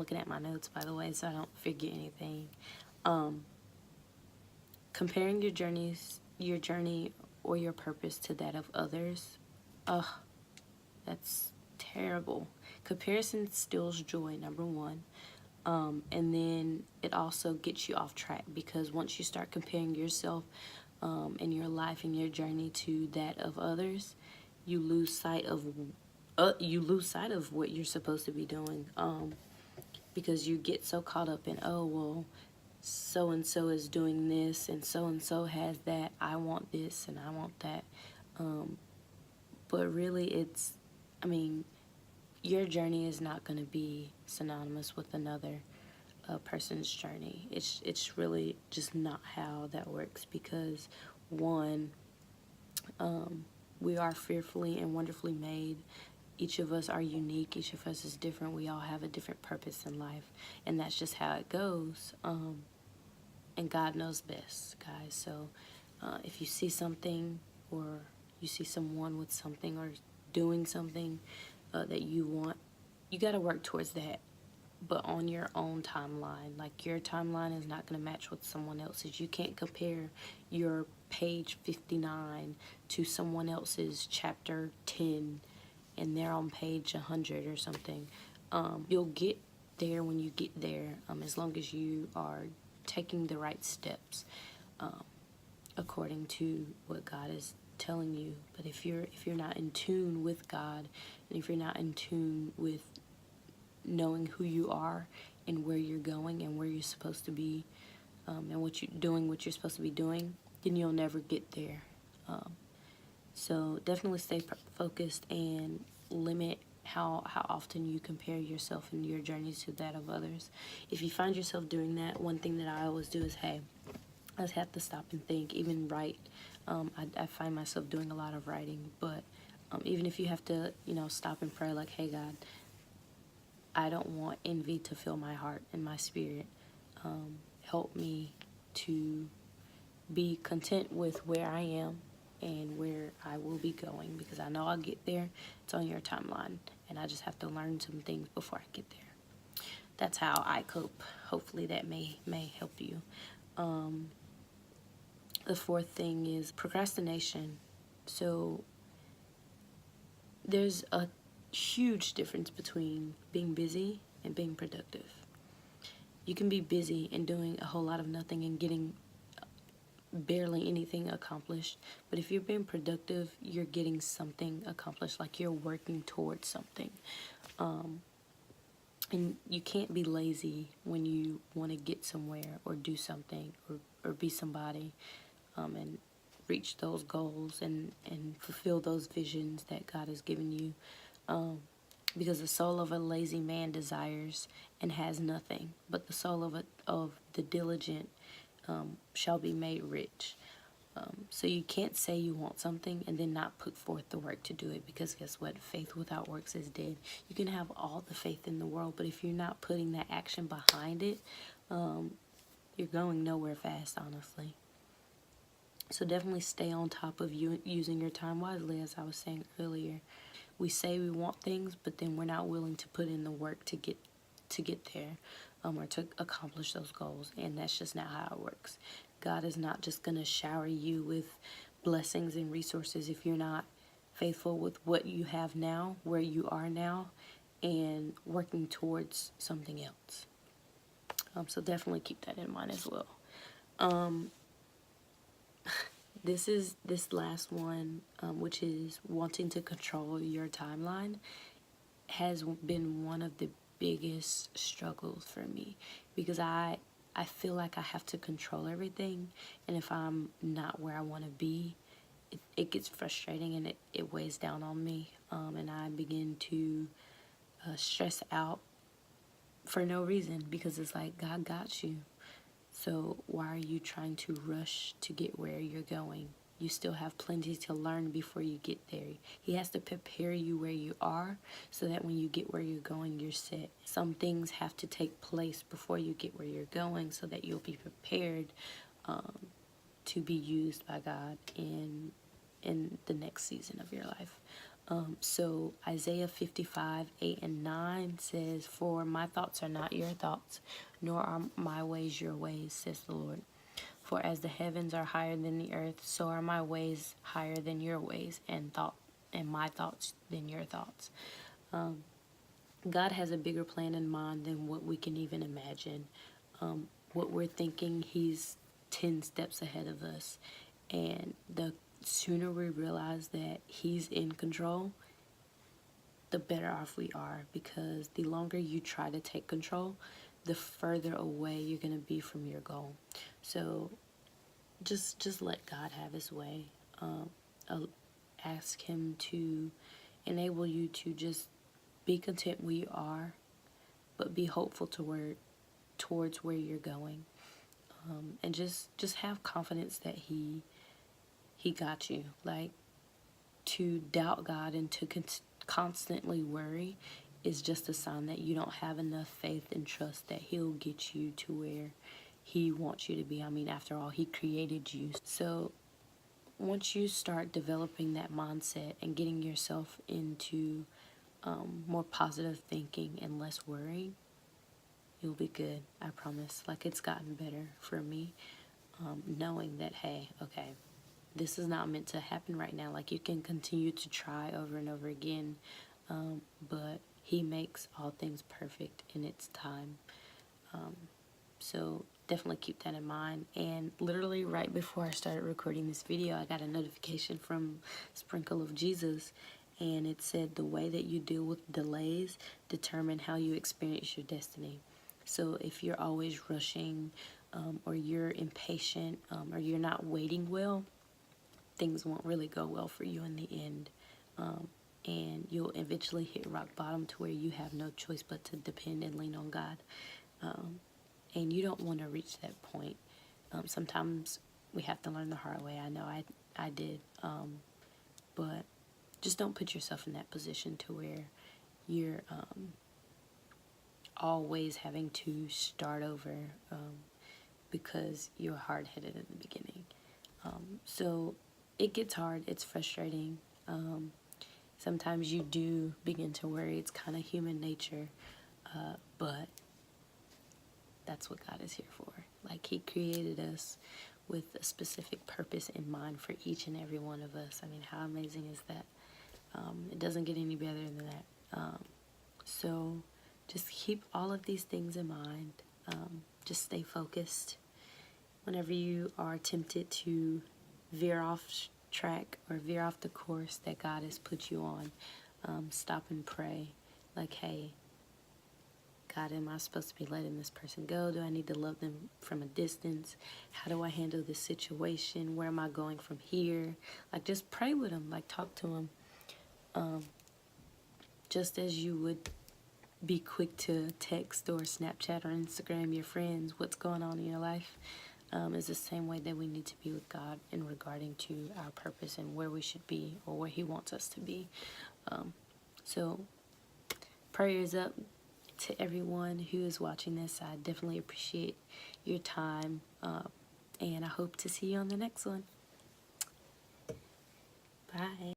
looking at my notes, by the way, so I don't forget anything. Comparing your journey or your purpose to that of others, ugh, that's terrible. Comparison steals joy, number one. And then it also gets you off track, because once you start comparing yourself and your life and your journey to that of others, you lose sight of what you're supposed to be doing, because you get so caught up in, oh well, so and so is doing this and so has that, I want this and I want that. But really, I mean, your journey is not going to be synonymous with another person's journey. It's really just not how that works, because one, we are fearfully and wonderfully made. Each of us are unique. Each of us is different. We all have a different purpose in life, and that's just how it goes. And God knows best, guys. So if you see something, or you see someone with something or doing something that you want, you got to work towards that, but on your own timeline. Like, your timeline is not going to match with someone else's. You can't compare your page 59 to someone else's chapter 10 and they're on page 100 or something. You'll get there when you get there, as long as you are taking the right steps according to what God is telling you. But if you're not in tune with God, and if you're not in tune with knowing who you are and where you're going and where you're supposed to be, and what you're supposed to be doing, then you'll never get there. So definitely stay focused and limit how often you compare yourself and your journeys to that of others. If you find yourself doing that, one thing that I always do is, hey, I just have to stop and think, even write. I find myself doing a lot of writing, but even if you have to, stop and pray, like, hey, God, I don't want envy to fill my heart and my spirit. Help me to be content with where I am and where I will be going, because I know I'll get there. It's on your timeline, and I just have to learn some things before I get there. That's how I cope. Hopefully that may help you. The fourth thing is procrastination. So there's a huge difference between being busy and being productive. You can be busy and doing a whole lot of nothing and getting barely anything accomplished, but if you're being productive, you're getting something accomplished, like you're working towards something. And you can't be lazy when you want to get somewhere or do something, or be somebody, and reach those goals and fulfill those visions that God has given you. Because the soul of a lazy man desires and has nothing, but the soul of the diligent shall be made rich. So you can't say you want something and then not put forth the work to do it, because guess what? Faith without works is dead. You can have all the faith in the world, but if you're not putting that action behind it, you're going nowhere fast, honestly. So definitely stay on top of you using your time wisely, as I was saying earlier. We say we want things, but then we're not willing to put in the work to get there, or to accomplish those goals, and that's just not how it works. God is not just going to shower you with blessings and resources if you're not faithful with what you have now, where you are now, and working towards something else. So definitely keep that in mind as well. This last one, which is wanting to control your timeline, has been one of the biggest struggles for me, because I feel like I have to control everything, and if I'm not where I want to be, it gets frustrating, and it weighs down on me, and I begin to stress out for no reason, because it's like, God got you. So why are you trying to rush to get where you're going? You still have plenty to learn before you get there. He has to prepare you where you are, so that when you get where you're going, you're set. Some things have to take place before you get where you're going, so that you'll be prepared to be used by God in the next season of your life. So Isaiah 55:8 and 9 says, "For my thoughts are not your thoughts, nor are my ways your ways, says the Lord. For as the heavens are higher than the earth, so are my ways higher than your ways, and my thoughts than your thoughts." God has a bigger plan in mind than what we can even imagine. What we're thinking, He's 10 steps ahead of us. And the sooner we realize that He's in control, the better off we are. Because the longer you try to take control, the further away you're going to be from your goal. So just let God have His way. Ask Him to enable you to just be content where you are, but be hopeful towards where you're going, and just have confidence that He got you. Like, to doubt God and to constantly worry is just a sign that you don't have enough faith and trust that He'll get you to where He wants you to be. I mean, after all, He created you. So once you start developing that mindset and getting yourself into more positive thinking and less worrying, you'll be good. I promise. Like, it's gotten better for me, knowing that, hey, okay, this is not meant to happen right now. Like, you can continue to try over and over again, but He makes all things perfect in its time. So definitely keep that in mind. And literally right before I started recording this video, I got a notification from Sprinkle of Jesus, and it said, "The way that you deal with delays determine how you experience your destiny." So if you're always rushing, or you're impatient, or you're not waiting well, things won't really go well for you in the end. And you'll eventually hit rock bottom to where you have no choice but to depend and lean on God. And you don't want to reach that point. Sometimes we have to learn the hard way. I know I did. But just don't put yourself in that position to where you're always having to start over, because you're hard-headed in the beginning. So it gets hard. It's frustrating. Sometimes you do begin to worry. It's kind of human nature. But that's what God is here for. Like, He created us with a specific purpose in mind for each and every one of us. I mean, how amazing is that? It doesn't get any better than that. So just keep all of these things in mind. Just stay focused. Whenever you are tempted to veer off track or veer off the course that God has put you on, stop and pray. Like, hey, God, am I supposed to be letting this person go? Do I need to love them from a distance? How do I handle this situation? Where am I going from here? Like, just pray with Him. Like, talk to Him. Just as you would be quick to text or Snapchat or Instagram your friends what's going on in your life, is the same way that we need to be with God in regarding to our purpose and where we should be, or where He wants us to be. So prayers up to everyone who is watching this. I definitely appreciate your time, and I hope to see you on the next one. Bye.